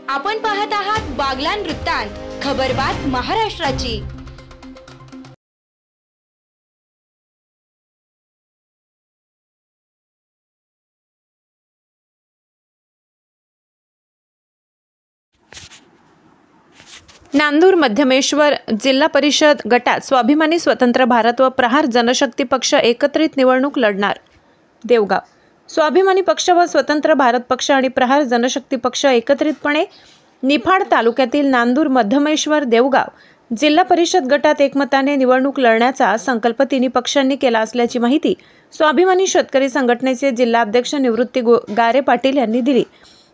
आपण पाहत आहात बागलाण वृत्तांत, खबरबात महाराष्ट्राची। नांदूर मध्यमेश्वर जिल्हा परिषद गटात स्वाभिमानी स्वतंत्र भारत व प्रहार जनशक्ती पक्ष एकत्रित निवडणूक लढणार। देवगाव स्वाभिमानी पक्ष व स्वतंत्र भारत पक्ष आणि प्रहार जनशक्ती पक्ष एकत्रितपणे निफाड तालुक्यातील नांदूर मध्यमेश्वर देवगाव जिल्हा परिषद गटात एकमताने निवडणूक लढण्याचा संकल्प तिन्ही पक्षांनी केला असल्याची माहिती स्वाभिमानी शेतकरी संघटनेचे जिल्हाध्यक्ष निवृत्ती गारे पाटील यांनी दिली।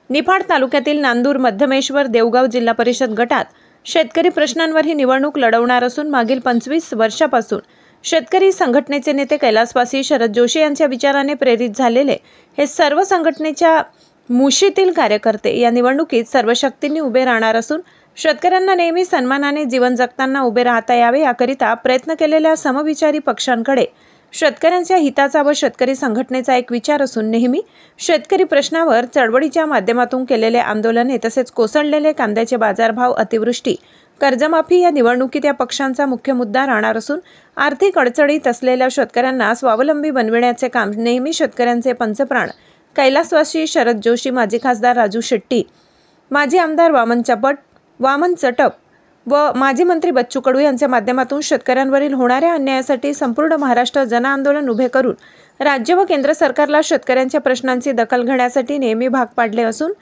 निफाड तालुक्यातील नांदूर मध्यमेश्वर देवगाव जिल्हा परिषद गटात शेतकरी प्रश्नांवर ही निवडणूक लढवणार असून मागील 25 वर्षापासून शेतकरी संघटनेचे नेते कैलासवासी शरद जोशी यांच्या विचाराने प्रेरित झालेले हे सर्व संघटनेच्या मुशीतील कार्यकर्ते या निवडणुकीत सर्व शक्तींनी उभे राहणार असून शेतकऱ्यांना नेहमी सन्मानाने जीवन जगताना उभे राहता यावे याकरिता प्रयत्न केलेल्या समविचारी पक्षांकडे शेतकऱ्यांच्या हिताचा व शेतकरी संघटनेचा एक विचार असून नेहमी शेतकरी प्रश्नावर चळवळीच्या माध्यमातून केलेले आंदोलने तसेच कोसळलेले कांद्याचे बाजारभाव, अतिवृष्टी, कर्जमाफी या निवडणुकीत या पक्षांचा मुख्य मुद्दा राहणार असून आर्थिक अडचणीत असलेल्या शेतकऱ्यांना स्वावलंबी बनविण्याचे काम नेहमी शेतकऱ्यांचे पंचप्राण कैलासवासी शरद जोशी, माजी खासदार राजू शेट्टी, माजी आमदार वामन चटप व माजी मंत्री बच्चू कडू यांच्या माध्यमातून शेतकऱ्यांवरील होणाऱ्या अन्यायासाठी संपूर्ण महाराष्ट्र जनआंदोलन उभे करून राज्य व केंद्र सरकारला शेतकऱ्यांच्या प्रश्नांची दखल घेण्यासाठी नेहमी भाग पाडले असून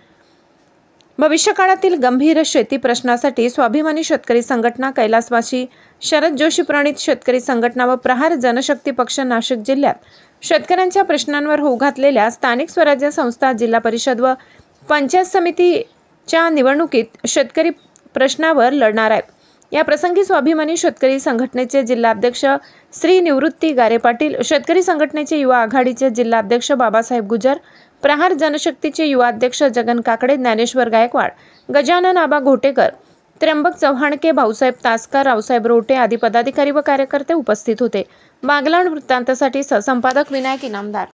भविष्यकाळातील गंभीर शेती प्रश्नासाठी स्वाभिमानी शेतकरी संघटना, कैलासवासी शरद जोशी प्रणित शेतकरी संघटना व प्रहार जनशक्ती पक्ष नाशिक जिल्ह्यात शेतकऱ्यांच्या प्रश्नांवर होऊ घातलेल्या स्थानिक स्वराज्य संस्था, जिल्हा परिषद व पंचायत समितीच्या निवडणुकीत शेतकरी प्रश्नावर लढणार आहेत। या प्रसंगी स्वाभिमानी शेतकरी संघटनेचे जिल्हाध्यक्ष श्री निवृत्ती गारे पाटील, शेतकरी संघटनेचे युवा आघाडीचे जिल्हाध्यक्ष बाबासाहेब गुजर, प्रहार जनशक्तीचे युवा अध्यक्ष जगन काकडे, ज्ञानेश्वर गायकवाड, गजानन आबा घोटेकर, त्र्यंबक चव्हाणके, भाऊसाहेब तासकर, रावसाहेब रोटे आदी पदाधिकारी व कार्यकर्ते उपस्थित होते। बागलाण वृत्तांतसाठी सहसंपादक विनायक इनामदार।